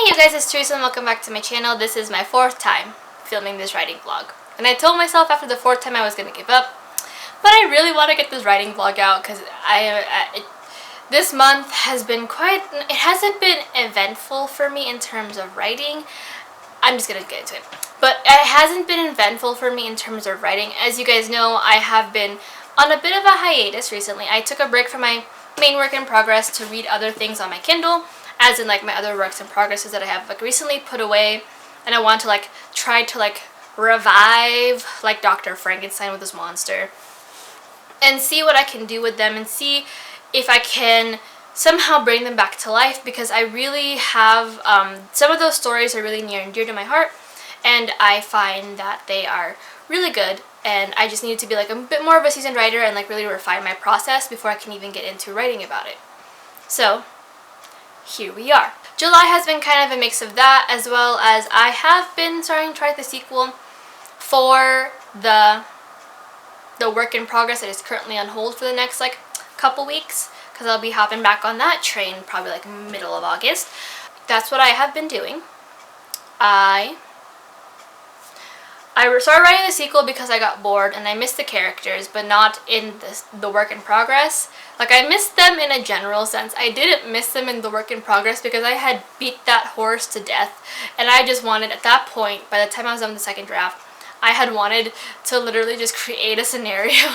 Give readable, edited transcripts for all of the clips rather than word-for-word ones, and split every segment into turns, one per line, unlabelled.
Hey you guys, it's Teresa and welcome back to my channel. This is my 4th time filming this writing vlog. And I told myself after the 4th time I was going to give up. But I really want to get this writing vlog out because this month has been it hasn't been eventful for me in terms of writing. I'm just going to get into it. But it hasn't been eventful for me in terms of writing. As you guys know, I have been on a bit of a hiatus recently. I took a break from my main work in progress to read other things on my Kindle, as in like my other works in progresses that I have like recently put away, and I want to like try to like revive like Dr. Frankenstein with his monster and see what I can do with them and see if I can somehow bring them back to life, because I really have some of those stories are really near and dear to my heart, and I find that they are really good, and I just need to be like a bit more of a seasoned writer and like really refine my process before I can even get into writing about it. So here we are. July has been kind of a mix of that, as well as I have been starting to write the sequel for the work in progress that is currently on hold for the next like couple weeks, because I'll be hopping back on that train probably like middle of August. That's what I have been doing. I started writing the sequel because I got bored and I missed the characters, but not in the work in progress. Like, I missed them in a general sense. I didn't miss them in the work in progress because I had beat that horse to death, and I just wanted, at that point, by the time I was on the second draft, I had wanted to literally just create a scenario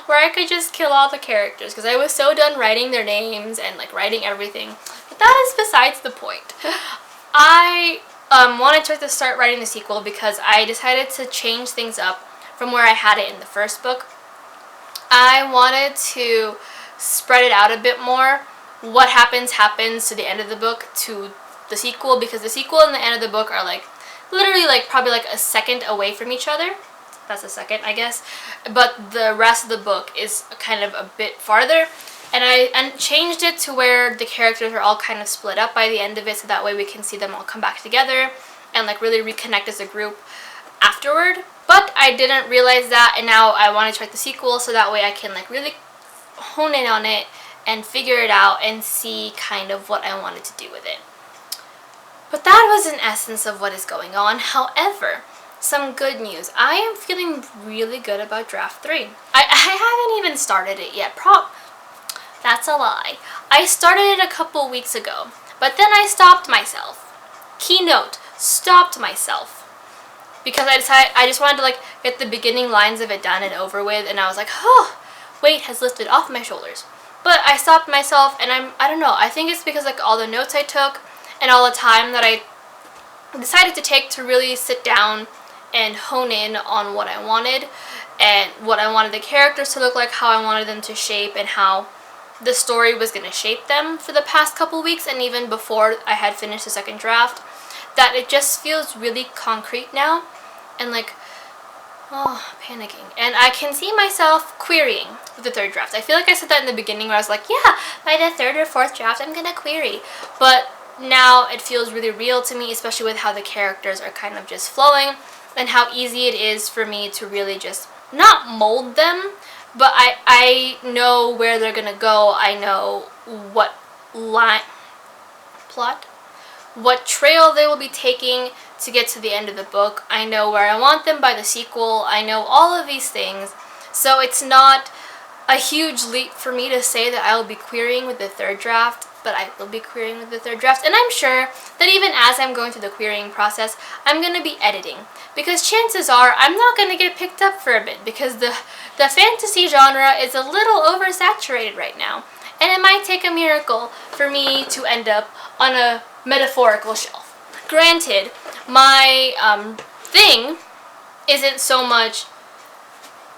where I could just kill all the characters, because I was so done writing their names and like writing everything. But that is besides the point. I wanted to start writing the sequel because I decided to change things up from where I had it in the first book. I wanted to spread it out a bit more. What happens to the end of the book to the sequel, because the sequel and the end of the book are like literally like probably like a second away from each other. That's a second, I guess. But the rest of the book is kind of a bit farther. And I changed it to where the characters are all kind of split up by the end of it, so that way we can see them all come back together and like really reconnect as a group afterward. But I didn't realize that, and now I want to write the sequel so that way I can like really hone in on it and figure it out and see kind of what I wanted to do with it. But that was in essence of what is going on. However, some good news. I am feeling really good about draft 3. I haven't even started it yet. That's a lie. I started it a couple weeks ago, but then I stopped myself. Keynote, stopped myself. Because I just wanted to like get the beginning lines of it done and over with, and I was like, oh, weight has lifted off my shoulders. But I stopped myself, and I don't know, I think it's because like all the notes I took and all the time that I decided to take to really sit down and hone in on what I wanted and what I wanted the characters to look like, how I wanted them to shape, and how the story was going to shape them for the past couple weeks, and even before I had finished the second draft, that it just feels really concrete now, and like, oh, panicking. And I can see myself querying with the third draft. I feel like I said that in the beginning where I was like, yeah, by the third or fourth draft I'm going to query. But now it feels really real to me, especially with how the characters are kind of just flowing and how easy it is for me to really just not mold them, but I know where they're going to go. I know what what trail they will be taking to get to the end of the book. I know where I want them by the sequel. I know all of these things. So it's not a huge leap for me to say that I will be querying with the third draft, but I will be querying with the third draft. And I'm sure that even as I'm going through the querying process, I'm going to be editing, because chances are I'm not going to get picked up for a bit, because the fantasy genre is a little oversaturated right now. And it might take a miracle for me to end up on a metaphorical shelf. Granted, my thing isn't so much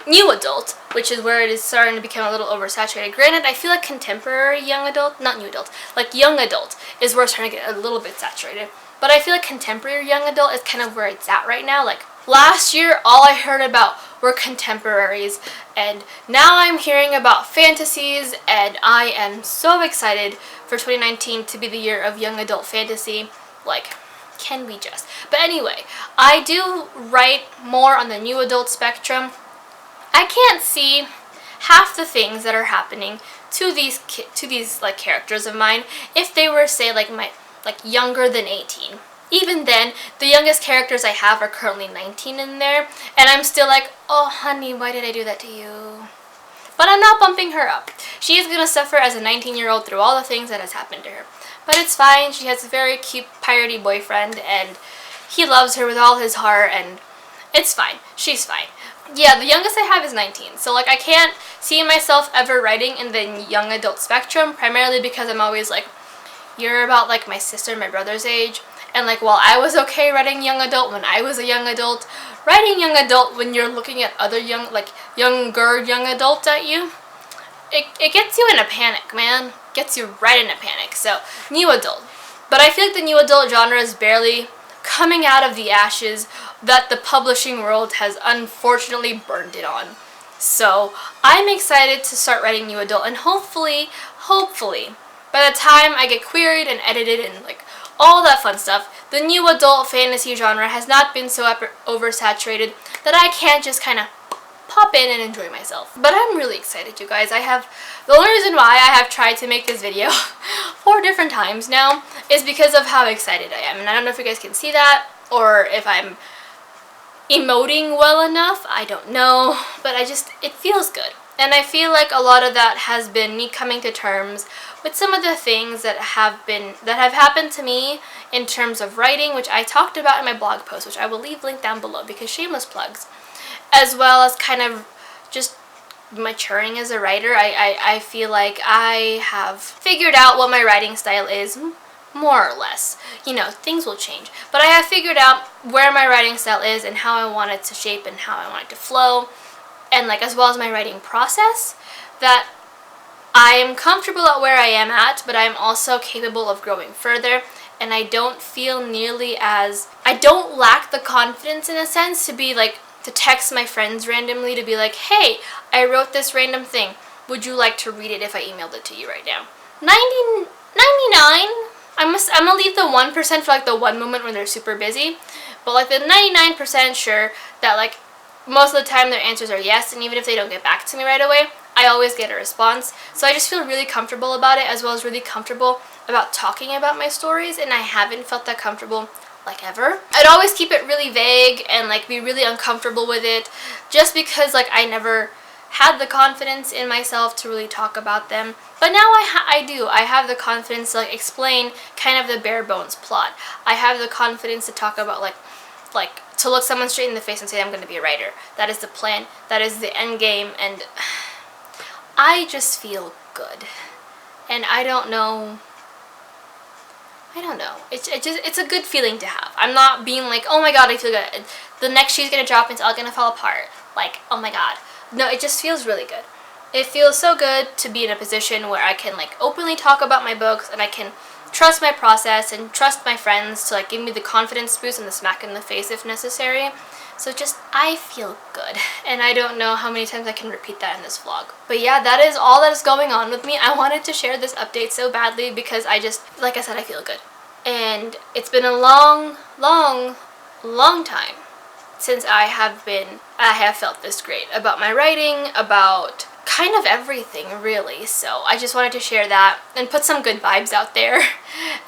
new adult, which is where it is starting to become a little oversaturated. Granted, I feel like contemporary young adult, not new adult, like young adult is where it's starting to get a little bit saturated. But I feel like contemporary young adult is kind of where it's at right now. Like last year, all I heard about were contemporaries, and now I'm hearing about fantasies, and I am so excited for 2019 to be the year of young adult fantasy. Like, can we just? But anyway, I do write more on the new adult spectrum. I can't see half the things that are happening to these like characters of mine if they were, say, like like younger than 18. Even then, the youngest characters I have are currently 19 in there, and I'm still like, oh honey, why did I do that to you? But I'm not bumping her up. She is gonna suffer as a 19-year-old through all the things that has happened to her. But it's fine, she has a very cute piratey boyfriend, and he loves her with all his heart, and it's fine. She's fine. Yeah, the youngest I have is 19, so like I can't see myself ever writing in the young adult spectrum, primarily because I'm always like, you're about like my sister and my brother's age, and like while I was okay writing young adult when I was a young adult, writing young adult when you're looking at other younger young adults at you, it gets you in a panic, man. Gets you right in a panic. So, new adult. But I feel like the new adult genre is barely coming out of the ashes that the publishing world has unfortunately burned it on. So, I'm excited to start writing new adult, and hopefully, by the time I get queried and edited and like all that fun stuff, the new adult fantasy genre has not been so oversaturated that I can't just kind of pop in and enjoy myself. But I'm really excited, you guys. The only reason why I have tried to make this video 4 different times now is because of how excited I am. And I don't know if you guys can see that or if I'm emoting well enough. I don't know. But it feels good. And I feel like a lot of that has been me coming to terms with some of the things that have happened to me in terms of writing, which I talked about in my blog post, which I will leave linked down below because shameless plugs, as well as kind of just maturing as a writer. I feel like I have figured out what my writing style is, more or less. You know, things will change, but I have figured out where my writing style is and how I want it to shape and how I want it to flow, and like as well as my writing process, that I am comfortable at where I am at, but I'm also capable of growing further, and I don't lack the confidence in a sense to be like, to text my friends randomly to be like, hey, I wrote this random thing. Would you like to read it if I emailed it to you right now? 99, I'm gonna leave the 1% for like the one moment when they're super busy, but like the 99% sure that like most of the time their answers are yes, and even if they don't get back to me right away, I always get a response. So I just feel really comfortable about it, as well as really comfortable about talking about my stories, and I haven't felt that comfortable like ever. I'd always keep it really vague and like be really uncomfortable with it, just because like I never had the confidence in myself to really talk about them. But now I do. I have the confidence to like explain kind of the bare bones plot. I have the confidence to talk about like to look someone straight in the face and say I'm going to be a writer. That is the plan. That is the end game, and I just feel good. And I don't know. It's a good feeling to have. I'm not being like, oh my god, I feel good. The next shoe's gonna drop and it's all gonna fall apart. Like, oh my god. No, it just feels really good. It feels so good to be in a position where I can like openly talk about my books, and I can trust my process and trust my friends to like give me the confidence boost and the smack in the face if necessary. So just, I feel good. And I don't know how many times I can repeat that in this vlog. But yeah, that is all that is going on with me. I wanted to share this update so badly because I just, like I said, I feel good. And it's been a long time since I have felt this great about my writing, about kind of everything really. So I just wanted to share that and put some good vibes out there.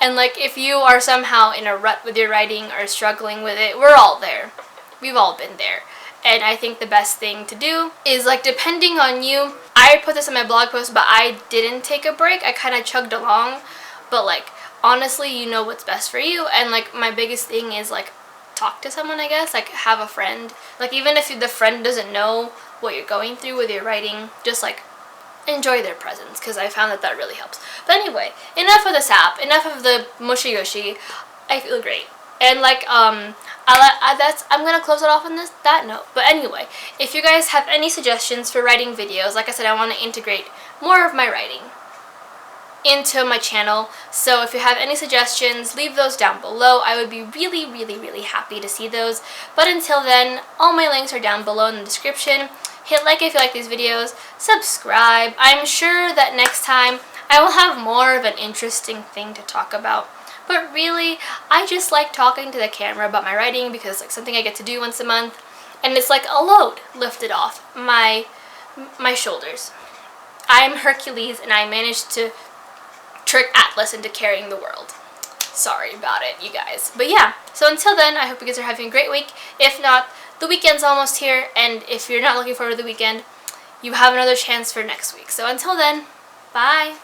And like, if you are somehow in a rut with your writing or struggling with it, we're all there. We've all been there. And I think the best thing to do is like, depending on you, I put this in my blog post, but I didn't take a break. I kind of chugged along, but like, honestly, you know what's best for you. And like, my biggest thing is like, talk to someone, I guess. Like, have a friend. Like, even if the friend doesn't know what you're going through with your writing, just like enjoy their presence, because I found that really helps. But anyway, enough of the sap, enough of the mushy gushy. I feel great. And like, I'm gonna close it off on that note. But anyway, if you guys have any suggestions for writing videos, like I said, I want to integrate more of my writing into my channel. So if you have any suggestions, leave those down below. I would be really happy to see those. But until then, all my links are down below in the description. Hit like if you like these videos, subscribe. I'm sure that next time I will have more of an interesting thing to talk about. But really, I just like talking to the camera about my writing because it's like something I get to do once a month, and it's like a load lifted off my shoulders. I'm Hercules, and I managed to trick Atlas into carrying the world. sorry about it, you guys. But yeah, so until then, I hope you guys are having a great week. If not, the weekend's almost here, and if you're not looking forward to the weekend, you have another chance for next week. So until then, bye!